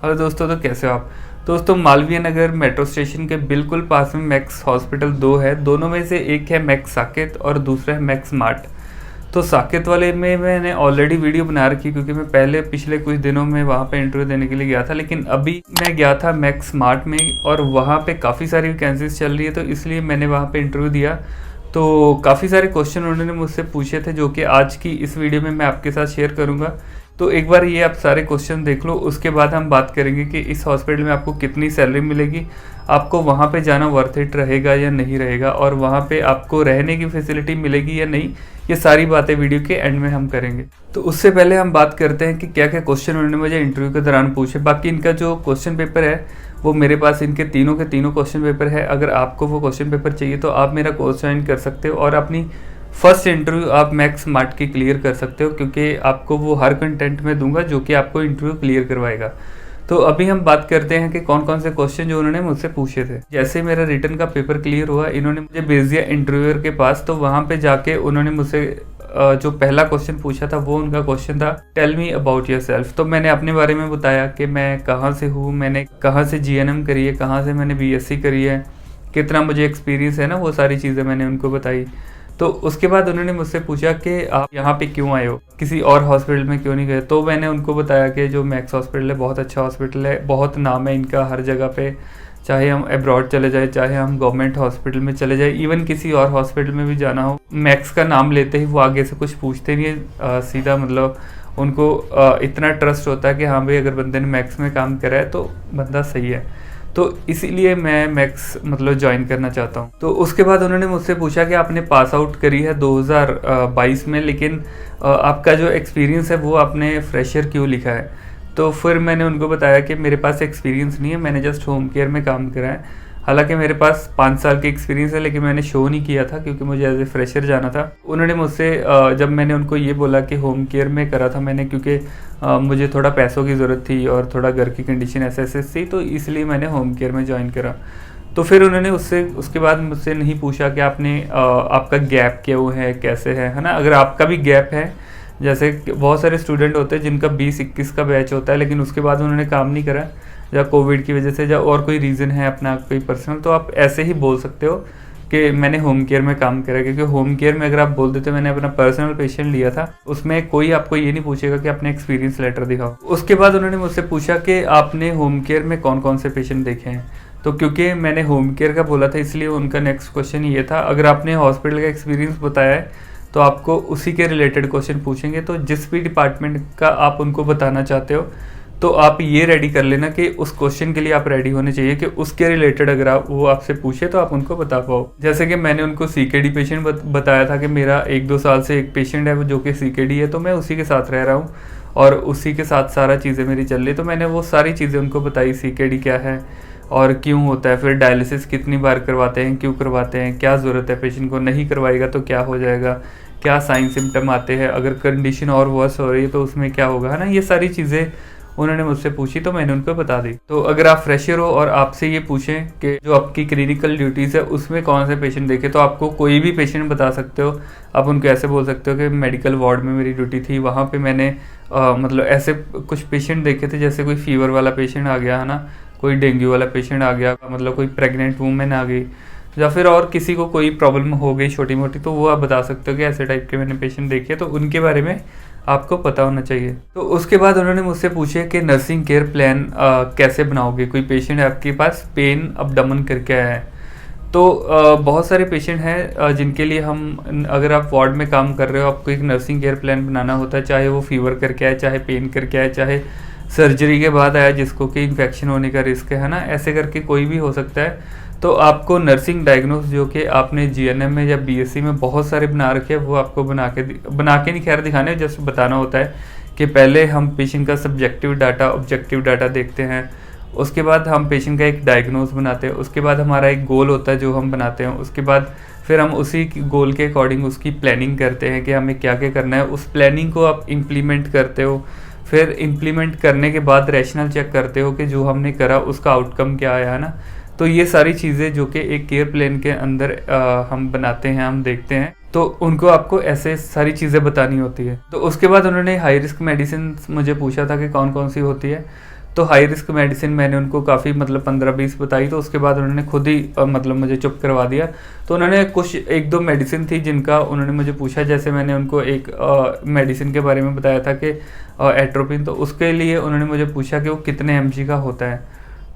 Hello दोस्तों, तो कैसे हो आप। दोस्तों, मालवीय नगर मेट्रो स्टेशन के बिल्कुल पास में मैक्स हॉस्पिटल दो है। दोनों में से एक है मैक्स साकेत और दूसरा है मैक्स मार्ट। तो साकेत वाले में मैंने ऑलरेडी वीडियो बना रखी, क्योंकि मैं पहले पिछले कुछ दिनों में वहाँ पे इंटरव्यू देने के लिए गया था। लेकिन अभी मैं गया था मैक्स मार्ट में और वहाँ पे काफ़ी सारी वैकेंसीज चल रही है, तो इसलिए मैंने वहाँ पे इंटरव्यू दिया। तो काफ़ी सारे क्वेश्चन उन्होंने मुझसे पूछे थे, जो कि आज की इस वीडियो में मैं आपके साथ शेयर करूँगा। तो एक बार ये आप सारे क्वेश्चन देख लो, उसके बाद हम बात करेंगे कि इस हॉस्पिटल में आपको कितनी सैलरी मिलेगी, आपको वहाँ पे जाना वर्थ इट रहेगा या नहीं रहेगा, और वहाँ पे आपको रहने की फैसिलिटी मिलेगी या नहीं। ये सारी बातें वीडियो के एंड में हम करेंगे। तो उससे पहले हम बात करते हैं कि क्या क्या क्वेश्चन उन्होंने मुझे इंटरव्यू के दौरान पूछे। बाकी इनका जो क्वेश्चन पेपर है वो मेरे पास इनके तीनों के तीनों क्वेश्चन पेपर है। अगर आपको वो क्वेश्चन पेपर चाहिए तो आप मेरा कोर्स ज्वाइन कर सकते हो और अपनी फर्स्ट इंटरव्यू आप मैक्स मार्ट की क्लियर कर सकते हो, क्योंकि आपको वो हर कंटेंट में दूंगा जो कि आपको इंटरव्यू क्लियर करवाएगा। तो अभी हम बात करते हैं कि कौन कौन से क्वेश्चन जो उन्होंने मुझसे पूछे थे। जैसे मेरा रिटर्न का पेपर क्लियर हुआ, इन्होंने मुझे भेज दिया इंटरव्यूअर के पास। तो वहाँ पे जाके उन्होंने मुझसे जो पहला क्वेश्चन पूछा था वो उनका क्वेश्चन था, tell me about yourself. तो मैंने अपने बारे में बताया कि मैं कहाँ से हूँ, मैंने कहाँ से GNM करी है, कहाँ से मैंने BSc करी है, कितना मुझे एक्सपीरियंस है ना, वो सारी चीज़ें मैंने उनको बताई। तो उसके बाद उन्होंने मुझसे पूछा कि आप यहाँ पे क्यों आए हो, किसी और हॉस्पिटल में क्यों नहीं गए। तो मैंने उनको बताया कि जो मैक्स हॉस्पिटल है बहुत अच्छा हॉस्पिटल है, बहुत नाम है इनका हर जगह पे। चाहे हम अब्रॉड चले जाए, चाहे हम गवर्नमेंट हॉस्पिटल में चले जाए, इवन किसी और हॉस्पिटल में भी जाना हो, मैक्स का नाम लेते ही वो आगे से कुछ पूछते नहीं है। सीधा मतलब उनको इतना ट्रस्ट होता है कि हाँ भाई, अगर बंदे ने मैक्स में काम करा है तो बंदा सही है। तो इसीलिए मैं मैक्स मतलब ज्वाइन करना चाहता हूँ। तो उसके बाद उन्होंने मुझसे पूछा कि आपने पास आउट करी है 2022 में, लेकिन आपका जो एक्सपीरियंस है वो आपने फ्रेशर क्यों लिखा है। तो फिर मैंने उनको बताया कि मेरे पास एक्सपीरियंस नहीं है, मैंने जस्ट होम केयर में काम करा है। हालांकि मेरे पास 5 साल की एक्सपीरियंस है, लेकिन मैंने शो नहीं किया था क्योंकि मुझे एज ए फ्रेशर जाना था। उन्होंने मुझसे जब मैंने उनको ये बोला कि होम केयर में करा था मैंने, क्योंकि मुझे थोड़ा पैसों की ज़रूरत थी और थोड़ा घर की कंडीशन ऐसे थी, तो इसलिए मैंने होम केयर में ज्वाइन करा। तो फिर उन्होंने उसके बाद मुझसे नहीं पूछा कि आपका गैप क्यों है, कैसे है ना। अगर आपका भी गैप है, जैसे बहुत सारे स्टूडेंट होते हैं जिनका 20-21 का बैच होता है, लेकिन उसके बाद उन्होंने काम नहीं करा, या कोविड की वजह से, या और कोई रीज़न है अपना कोई पर्सनल, तो आप ऐसे ही बोल सकते हो कि मैंने होम केयर में काम करा। क्योंकि होम केयर में अगर आप बोल देते मैंने अपना पर्सनल पेशेंट लिया था, उसमें कोई आपको ये नहीं पूछेगा कि अपने एक्सपीरियंस लेटर दिखाओ। उसके बाद उन्होंने मुझसे पूछा कि आपने होम केयर में कौन कौन से पेशेंट देखे हैं। तो क्योंकि मैंने होम केयर का बोला था, इसलिए उनका नेक्स्ट क्वेश्चन ये था, अगर आपने हॉस्पिटल का एक्सपीरियंस बताया है तो आपको उसी के रिलेटेड क्वेश्चन पूछेंगे। तो जिस भी डिपार्टमेंट का आप उनको बताना चाहते हो, तो आप ये रेडी कर लेना कि उस क्वेश्चन के लिए आप रेडी होने चाहिए कि उसके रिलेटेड अगर वो आपसे पूछे तो आप उनको बता पाओ। जैसे कि मैंने उनको CKD पेशेंट बताया था कि मेरा 1-2 साल से एक पेशेंट है जो कि CKD है, तो मैं उसी के साथ रह रहा हूँ और उसी के साथ सारा चीज़ें मेरी चल रही। तो मैंने वो सारी चीज़ें उनको बताई, CKD क्या है और क्यों होता है, फिर डायलिसिस कितनी बार करवाते हैं, क्यों करवाते हैं, क्या ज़रूरत है पेशेंट को, नहीं करवाएगा तो क्या हो जाएगा, क्या साइन सिम्टम आते हैं, अगर कंडीशन और वर्स हो रही है तो उसमें क्या होगा, है ना। ये सारी चीज़ें उन्होंने मुझसे पूछी, तो मैंने उनको बता दी। तो अगर आप फ्रेशर हो और आपसे ये पूछें कि जो आपकी क्लिनिकल ड्यूटीज़ है उसमें कौन से पेशेंट देखे, तो आपको कोई भी पेशेंट बता सकते हो। आप उनको ऐसे बोल सकते हो कि मेडिकल वार्ड में मेरी ड्यूटी थी, वहाँ पे मैंने मतलब ऐसे कुछ पेशेंट देखे थे, जैसे कोई फीवर वाला पेशेंट आ गया, है ना, कोई डेंगू वाला पेशेंट आ गया, मतलब कोई प्रेग्नेंट वूमेन आ गई, या फिर और किसी को कोई प्रॉब्लम हो गई छोटी मोटी, तो वो आप बता सकते हो कि ऐसे टाइप के मैंने पेशेंट देखे, तो उनके बारे में आपको पता होना चाहिए। तो उसके बाद उन्होंने मुझसे पूछे कि नर्सिंग केयर प्लान कैसे बनाओगे, कोई पेशेंट आपके पास पेन अबडमन करके आया है। तो बहुत सारे पेशेंट हैं जिनके लिए हम, अगर आप वार्ड में काम कर रहे हो, आपको एक नर्सिंग केयर प्लान बनाना होता है, चाहे वो फीवर करके आए, चाहे पेन करके आए, चाहे सर्जरी के बाद आया जिसको कि इन्फेक्शन होने का रिस्क है ना, ऐसे करके कोई भी हो सकता है। तो आपको नर्सिंग डायग्नोस जो कि आपने GNM में या BSc में बहुत सारे बना रखे हैं, वो आपको बना के नहीं खैर दिखाने, जस्ट बताना होता है कि पहले हम पेशेंट का सब्जेक्टिव डाटा, ऑब्जेक्टिव डाटा देखते हैं, उसके बाद हम पेशेंट का एक डायग्नोस बनाते हैं, उसके बाद हमारा एक गोल होता है जो हम बनाते हैं, उसके बाद फिर हम उसी गोल के अकॉर्डिंग उसकी प्लानिंग करते हैं कि हमें क्या क्या करना है। उस प्लानिंग को आप इम्प्लीमेंट करते हो, फिर इम्प्लीमेंट करने के बाद रैशनल चेक करते हो कि जो हमने करा उसका आउटकम क्या आया, है ना। तो ये सारी चीज़ें जो कि एक केयर प्लान के अंदर हम बनाते हैं, हम देखते हैं, तो उनको आपको ऐसे सारी चीज़ें बतानी होती है। तो उसके बाद उन्होंने हाई रिस्क मेडिसिन मुझे पूछा था कि कौन कौन सी होती है। तो हाई रिस्क मेडिसिन मैंने उनको काफ़ी मतलब 15-20 बताई, तो उसके बाद उन्होंने खुद ही मतलब मुझे चुप करवा दिया। तो उन्होंने कुछ 1-2 मेडिसिन थी जिनका उन्होंने मुझे पूछा, जैसे मैंने उनको एक मेडिसिन के बारे में बताया था कि एट्रोपिन, तो उसके लिए उन्होंने मुझे पूछा कि वो कितने mg का होता है।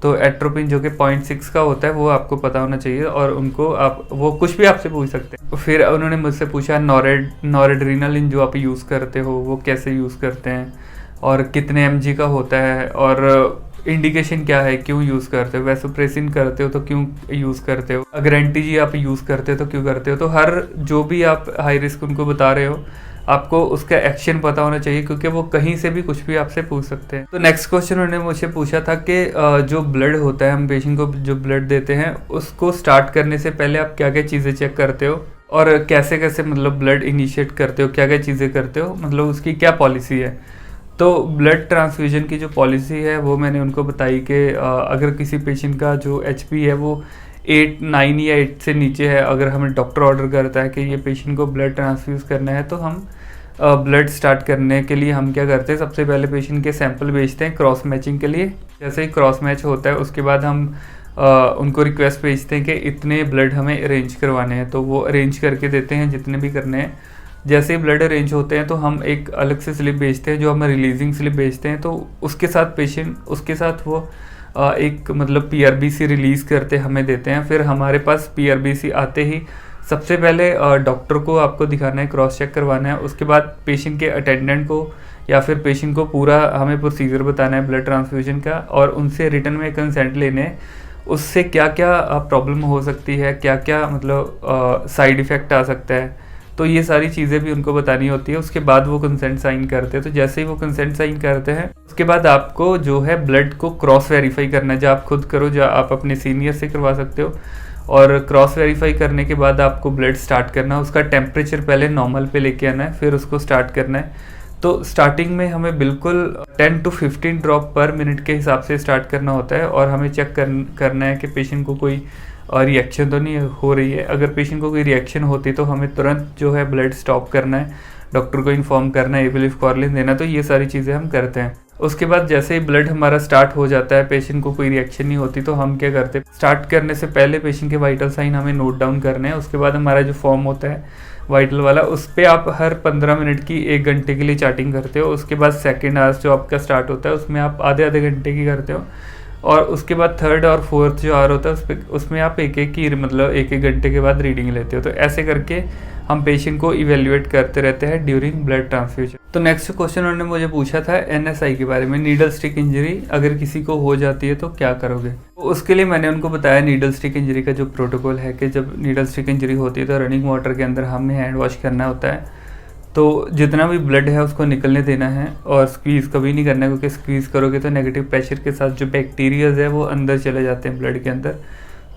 तो एट्रोपिन जो कि 0.6 का होता है वो आपको पता होना चाहिए, और उनको आप वो कुछ भी आपसे पूछ सकते हैं। फिर उन्होंने मुझसे पूछा नॉरेड्रेनालिन जो आप यूज़ करते हो वो कैसे यूज़ करते हैं, और कितने mg का होता है, और इंडिकेशन क्या है, क्यों यूज़ करते हो, वैसोप्रेसिन करते हो तो क्यों यूज़ करते हो, अगर एंटीजी आप यूज़ करते हो तो क्यों करते हो। तो हर जो भी आप हाई रिस्क उनको बता रहे हो आपको उसका एक्शन पता होना चाहिए, क्योंकि वो कहीं से भी कुछ भी आपसे पूछ सकते हैं। तो नेक्स्ट क्वेश्चन उन्होंने मुझसे पूछा था कि जो ब्लड होता है, हम पेशेंट को जो ब्लड देते हैं उसको स्टार्ट करने से पहले आप क्या क्या चीज़ें चेक करते हो, और कैसे कैसे मतलब ब्लड इनिशिएट करते हो, क्या क्या चीज़ें करते हो, मतलब उसकी क्या पॉलिसी है। तो ब्लड ट्रांसफ्यूजन की जो पॉलिसी है वो मैंने उनको बताई कि अगर किसी पेशेंट का जो HP है वो 8, 9 या 8 से नीचे है, अगर हमें डॉक्टर ऑर्डर करता है कि ये पेशेंट को ब्लड ट्रांसफ्यूज़ करना है, तो हम ब्लड स्टार्ट करने के लिए हम क्या करते हैं, सबसे पहले पेशेंट के सैंपल भेजते हैं क्रॉस मैचिंग के लिए। जैसे ही क्रॉस मैच होता है उसके बाद हम उनको रिक्वेस्ट भेजते हैं कि इतने ब्लड हमें अरेंज करवाने हैं, तो वो अरेंज करके देते हैं जितने भी करने हैं। जैसे ही ब्लड अरेंज होते हैं तो हम एक अलग से स्लिप भेजते हैं जो हम रिलीजिंग स्लिप भेजते हैं, तो उसके साथ पेशेंट उसके साथ वो एक मतलब PRBC रिलीज़ करते हमें देते हैं। फिर हमारे पास PRBC आते ही सबसे पहले डॉक्टर को आपको दिखाना है, क्रॉस चेक करवाना है, उसके बाद पेशेंट के अटेंडेंट को या फिर पेशेंट को पूरा हमें प्रोसीजर बताना है ब्लड ट्रांसफ्यूजन का, और उनसे रिटर्न में कंसेंट लेने हैं उससे क्या क्या प्रॉब्लम हो सकती है, क्या क्या मतलब साइड इफ़ेक्ट आ सकता है, तो ये सारी चीज़ें भी उनको बतानी होती है। उसके बाद वो कंसेंट साइन करते हैं। तो जैसे ही वो कंसेंट साइन करते हैं उसके बाद आपको जो है ब्लड को क्रॉस वेरीफाई करना है, जो आप खुद करो, जो आप अपने सीनियर से करवा सकते हो, और क्रॉस वेरीफाई करने के बाद आपको ब्लड स्टार्ट करना है। उसका टेम्परेचर पहले नॉर्मल पे लेके आना है, फिर उसको स्टार्ट करना है। तो स्टार्टिंग में हमें बिल्कुल 10 to 15 ड्रॉप पर मिनट के हिसाब से स्टार्ट करना होता है, और हमें चेक करना है कि पेशेंट को कोई रिएक्शन तो नहीं हो रही है। अगर पेशेंट को कोई रिएक्शन होती तो हमें तुरंत जो है ब्लड स्टॉप करना है, डॉक्टर को इन्फॉर्म करना है, एबिलिफॉर्लिन देना। तो ये सारी चीज़ें हम करते हैं। उसके बाद जैसे ही ब्लड हमारा स्टार्ट हो जाता है, पेशेंट को कोई रिएक्शन नहीं होती, तो हम क्या करते हैं, स्टार्ट करने से पहले पेशेंट के वाइटल साइन हमें नोट डाउन करने हैं। उसके बाद हमारा जो फॉर्म होता है वाइटल वाला, उस पर आप हर 15 मिनट की 1 घंटे के लिए चार्टिंग करते हो। उसके बाद सेकेंड आवर्स जो आपका स्टार्ट होता है उसमें आप आधे घंटे की करते हो, और उसके बाद थर्ड और फोर्थ जो आवर होता है उसमें आप एक की मतलब 1 घंटे के बाद रीडिंग लेते हो। तो ऐसे करके हम पेशेंट को इवेल्युएट करते रहते हैं ड्यूरिंग ब्लड ट्रांसफ्यूजन। तो नेक्स्ट क्वेश्चन उन्होंने मुझे पूछा था NSI के बारे में, नीडल स्टिक इंजरी अगर किसी को हो जाती है तो क्या करोगे। तो उसके लिए मैंने उनको बताया नीडल स्टिक इंजरी का जो प्रोटोकॉल है कि जब नीडल स्टिक इंजरी होती है तो रनिंग वाटर के अंदर हमें हैंड वॉश करना होता है। तो जितना भी ब्लड है उसको निकलने देना है, और स्क्वीज़ कभी नहीं करना है, क्योंकि स्क्वीज़ करोगे तो नेगेटिव प्रेशर के साथ जो बैक्टीरियाज है वो अंदर चले जाते हैं ब्लड के अंदर।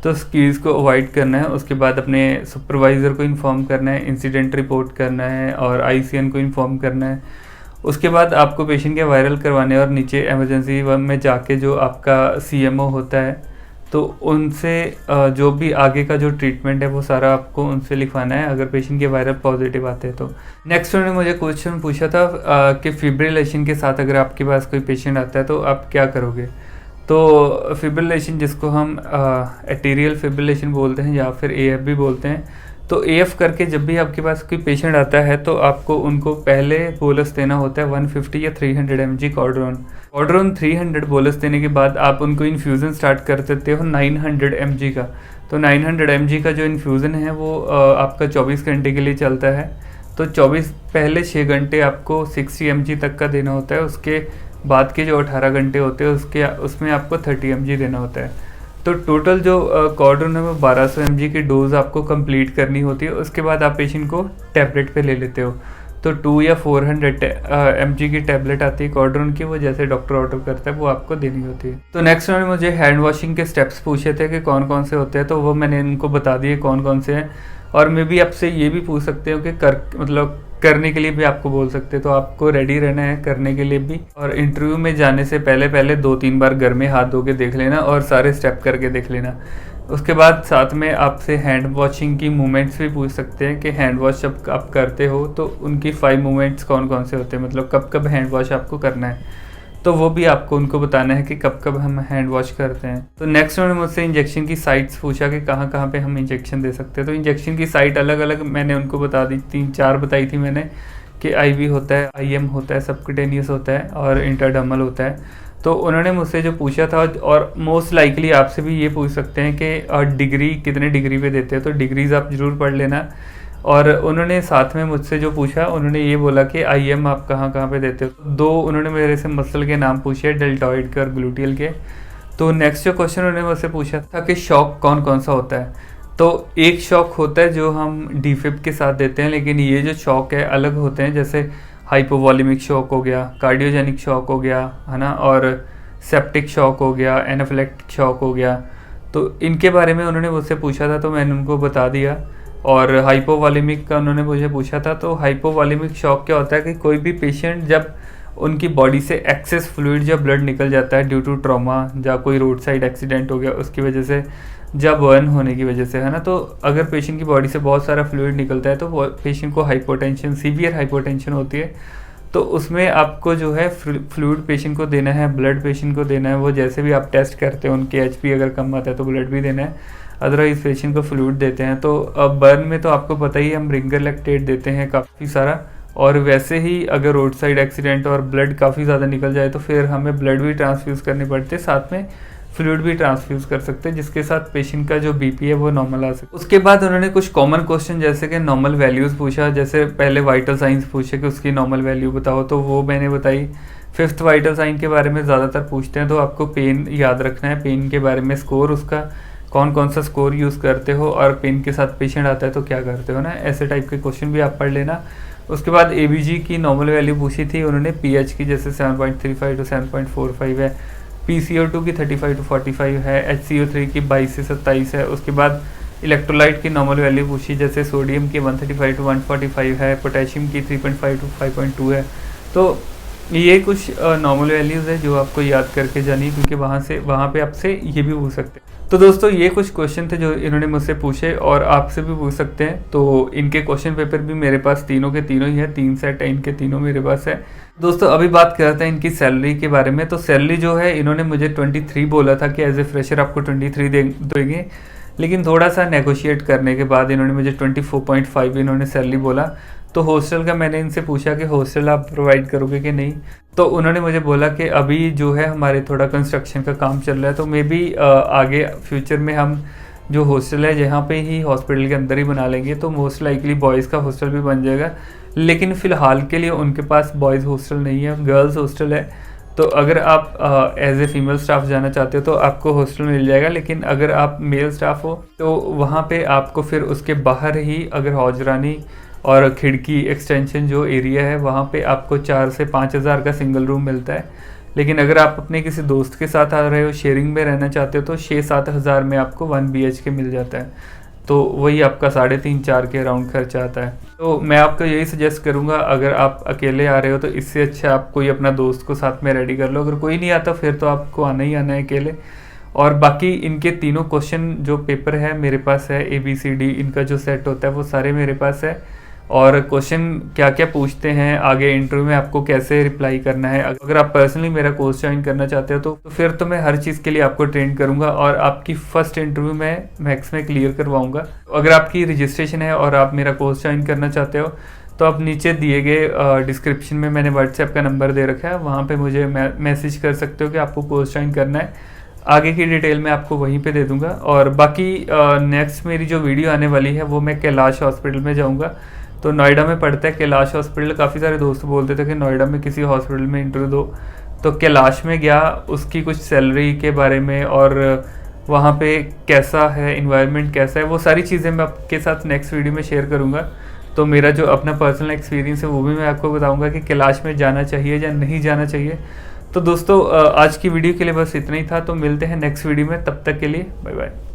तो स्क्वीज़ को अवॉइड करना है। उसके बाद अपने सुपरवाइज़र को इन्फॉर्म करना है, इंसिडेंट रिपोर्ट करना है, और ICN को इन्फॉर्म करना है। उसके बाद आपको पेशेंट के वायरल करवाने और नीचे इमरजेंसी में जाके जो आपका CMO होता है तो उनसे जो भी आगे का जो ट्रीटमेंट है वो सारा आपको उनसे लिखवाना है अगर पेशेंट के वायरल पॉजिटिव आते हैं। तो नेक्स्ट उन्होंने मुझे क्वेश्चन पूछा था कि फिब्रिलेशन के साथ अगर आपके पास कोई पेशेंट आता है तो आप क्या करोगे। तो फिब्रिलेशन जिसको हम एटेरियल फिब्रिलेशन बोलते हैं या फिर AF भी बोलते हैं, तो AF करके जब भी आपके पास कोई पेशेंट आता है तो आपको उनको पहले बोलस देना होता है 150 या 300 mg कॉर्डरोन 300 बोलस देने के बाद आप उनको इन्फ्यूज़न स्टार्ट कर देते हो 900 mg का। तो 900 mg का जो इन्फ्यूज़न है वो आपका 24 घंटे के लिए चलता है। तो 24 पहले 6 घंटे आपको 60 mg तक का देना होता है, उसके बाद के जो 18 घंटे होते हैं उसमें आपको 30 mg देना होता है। तो टोटल जो कॉर्डरोन है वो 1200 mg की डोज आपको कंप्लीट करनी होती है। उसके बाद आप पेशेंट को टैबलेट पे ले लेते हो। तो 2 या 400 mg की टैबलेट आती है कॉर्डरोन की, वो जैसे डॉक्टर ऑर्डर करता है वो आपको देनी होती है। तो नेक्स्ट उन्होंने मुझे हैंड वॉशिंग के स्टेप्स पूछे थे कि कौन कौन से होते हैं, तो वो मैंने इनको बता दिए कौन कौन से हैं। और मैं भी आपसे ये भी पूछ सकते हो कि करने के लिए भी आपको बोल सकते हैं, तो आपको रेडी रहना है करने के लिए भी। और इंटरव्यू में जाने से पहले 2-3 बार घर में हाथ धो के देख लेना और सारे स्टेप करके देख लेना। उसके बाद साथ में आपसे हैंड वॉशिंग की मूवमेंट्स भी पूछ सकते हैं कि हैंड वॉश जब आप करते हो तो उनकी 5 मूवमेंट्स कौन कौन से होते हैं, मतलब कब कब हैंड वॉश आपको करना है। तो वो भी आपको उनको बताना है कि कब कब हम हैंड वॉश करते हैं। तो नेक्स्ट उन्होंने मुझसे इंजेक्शन की साइट्स पूछा कि कहाँ कहाँ पे हम इंजेक्शन दे सकते हैं। तो इंजेक्शन की साइट अलग अलग मैंने उनको बता दी, 3-4 बताई थी मैंने कि आईवी होता है, आईएम होता है, सबक्यूटेनियस होता है और इंटरडर्मल होता है। तो उन्होंने मुझसे जो पूछा था, और मोस्ट लाइकली आपसे भी ये पूछ सकते हैं कि डिग्री कितने डिग्री पे देते हैं, तो डिग्रीज आप ज़रूर पढ़ लेना। और उन्होंने साथ में मुझसे जो पूछा, उन्होंने ये बोला कि आईएम आप कहाँ कहाँ पे देते हो। 2 उन्होंने मेरे से मसल के नाम पूछे, डेल्टॉइड के और ग्लूटियल के। तो नेक्स्ट जो क्वेश्चन उन्होंने मुझसे पूछा था कि शॉक कौन कौन सा होता है। तो एक शॉक होता है जो हम डिफिब के साथ देते हैं, लेकिन ये जो शॉक है अलग होते हैं, जैसे हाइपोवॉल्यूमिक शॉक हो गया, कार्डियोजेनिक शॉक हो गया, है ना, और सेप्टिक शॉक हो गया, एनाफिलेक्टिक शॉक हो गया। तो इनके बारे में उन्होंने मुझसे पूछा था, तो मैंने उनको बता दिया। और हाइपोवॉल्यूमिक का उन्होंने मुझे पूछा था। तो हाइपोवॉल्यूमिक शॉक क्या होता है कि कोई भी पेशेंट जब उनकी बॉडी से एक्सेस फ्लूइड जब ब्लड निकल जाता है ड्यू टू ट्रॉमा, या कोई रोड साइड एक्सीडेंट हो गया उसकी वजह से, जब बर्न होने की वजह से, है ना, तो अगर पेशेंट की बॉडी से बहुत सारा फ्लूइड निकलता है तो पेशेंट को हाइपोटेंशन, सीवियर हाइपोटेंशन होती है। तो उसमें आपको जो है फ्लूइड पेशेंट को देना है, ब्लड पेशेंट को देना है। वो जैसे भी आप टेस्ट करते हैं उनके एचपी अगर कम आता है तो ब्लड भी देना है, अदरवाइज पेशेंट को फ्लूइड देते हैं। तो अब बर्न में तो आपको पता ही है, हम रिंगर लैक्टेट देते हैं काफ़ी सारा। और वैसे ही अगर रोड साइड एक्सीडेंट और ब्लड काफ़ी ज़्यादा निकल जाए तो फिर हमें ब्लड भी ट्रांसफ्यूज़ करने पड़ते हैं, साथ में फ्लूइड भी ट्रांसफ्यूज़ कर सकते हैं, जिसके साथ पेशेंट का जो बीपी है वो नॉर्मल आ सकता है। उसके बाद उन्होंने कुछ कॉमन क्वेश्चन जैसे कि नॉर्मल वैल्यूज़ पूछा, जैसे पहले वाइटल साइंस पूछे कि उसकी नॉर्मल वैल्यू बताओ, तो वो मैंने बताई। 5th वाइटल साइन के बारे में ज़्यादातर पूछते हैं, तो आपको पेन याद रखना है, पेन के बारे में स्कोर, उसका कौन कौन सा स्कोर यूज़ करते हो, और पेन के साथ पेशेंट आता है तो क्या करते हो ना, ऐसे टाइप के क्वेश्चन भी आप पढ़ लेना। उसके बाद एबीजी की नॉर्मल वैल्यू पूछी थी उन्होंने, पीएच की जैसे 7.35 टू 7.45 है, PCO2 की 35 टू 45 है, HCO3 की 22 से 27 है। उसके बाद इलेक्ट्रोलाइट की नॉर्मल वैल्यू पूछी, जैसे सोडियम की 135 टू 145 है, पोटेशियम की 3.5 टू 5.2 है। तो ये कुछ नॉर्मल वैल्यूज़ है जो आपको याद करके जानी, क्योंकि वहाँ पे आपसे ये भी पूछ सकते हैं। तो दोस्तों ये कुछ क्वेश्चन थे जो इन्होंने मुझसे पूछे, और आपसे भी पूछ सकते हैं। तो इनके क्वेश्चन पेपर भी मेरे पास तीनों के तीनों ही है, 3 सेट है इनके, तीनों मेरे पास है। दोस्तों अभी बात करते हैं इनकी सैलरी के बारे में। तो सैलरी जो है, इन्होंने मुझे 23 बोला था कि एज ए फ्रेशर आपको 23 देंगे, लेकिन थोड़ा सा नेगोशिएट करने के बाद इन्होंने मुझे 24.5 इन्होंने सैलरी बोला। तो हॉस्टल का मैंने इनसे पूछा कि हॉस्टल आप प्रोवाइड करोगे कि नहीं, तो उन्होंने मुझे बोला कि अभी जो है हमारे थोड़ा कंस्ट्रक्शन का काम चल रहा है, तो मे बी आगे फ्यूचर में हम जो हॉस्टल है जहाँ पे ही हॉस्पिटल के अंदर ही बना लेंगे, तो मोस्ट लाइकली बॉयज़ का हॉस्टल भी बन जाएगा। लेकिन फ़िलहाल के लिए उनके पास बॉयज़ हॉस्टल नहीं है, गर्ल्स हॉस्टल है। तो अगर आप एज ए फीमेल स्टाफ जाना चाहते हो तो आपको हॉस्टल मिल जाएगा, लेकिन अगर आप मेल स्टाफ हो तो वहाँ पे आपको फिर उसके बाहर ही, अगर हौजरानी और खिड़की एक्सटेंशन जो एरिया है वहाँ पे आपको 4 से 5 हज़ार का सिंगल रूम मिलता है। लेकिन अगर आप अपने किसी दोस्त के साथ आ रहे हो, शेयरिंग में रहना चाहते हो, तो 6-7 हज़ार में आपको 1 BHK मिल जाता है। तो वही आपका 3.5-4 के अराउंड खर्चा आता है। तो मैं आपको यही सजेस्ट करूँगा, अगर आप अकेले आ रहे हो तो इससे अच्छा आप कोई अपना दोस्त को साथ में रेडी कर लो। अगर कोई नहीं आता फिर तो आपको आना ही आना है अकेले। और बाकी इनके तीनों क्वेश्चन जो पेपर है मेरे पास है, ABCD इनका जो सेट होता है वो सारे मेरे पास है। और क्वेश्चन क्या क्या पूछते हैं, आगे इंटरव्यू में आपको कैसे रिप्लाई करना है, अगर आप पर्सनली मेरा कोर्स ज्वाइन करना चाहते हो तो फिर तो मैं हर चीज़ के लिए आपको ट्रेन करूंगा, और आपकी फर्स्ट इंटरव्यू में मैक्स में क्लियर करवाऊंगा। अगर आपकी रजिस्ट्रेशन है और आप मेरा कोर्स ज्वाइन करना चाहते हो तो आप नीचे दिए गए डिस्क्रिप्शन में मैंने व्हाट्सएप का नंबर दे रखा है, वहाँ पर मुझे मैसेज कर सकते हो कि आपको कोर्स ज्वाइन करना है। आगे की डिटेल मैं आपको वहीं पे दे दूंगा। और बाकी नेक्स्ट मेरी जो वीडियो आने वाली है वो मैं कैलाश हॉस्पिटल में जाऊँगा। तो नोएडा में पड़ता है कैलाश हॉस्पिटल। काफ़ी सारे दोस्त बोलते थे कि नोएडा में किसी हॉस्पिटल में इंटरव्यू दो, तो कैलाश में गया, उसकी कुछ सैलरी के बारे में और वहाँ पे कैसा है, इन्वायरमेंट कैसा है, वो सारी चीज़ें मैं आपके साथ नेक्स्ट वीडियो में शेयर करूँगा। तो मेरा जो अपना पर्सनल एक्सपीरियंस है वो भी मैं आपको बताऊँगा कि कैलाश में जाना चाहिए या नहीं जाना चाहिए। तो दोस्तों आज की वीडियो के लिए बस इतना ही था। तो मिलते हैं नेक्स्ट वीडियो में, तब तक के लिए बाय बाय।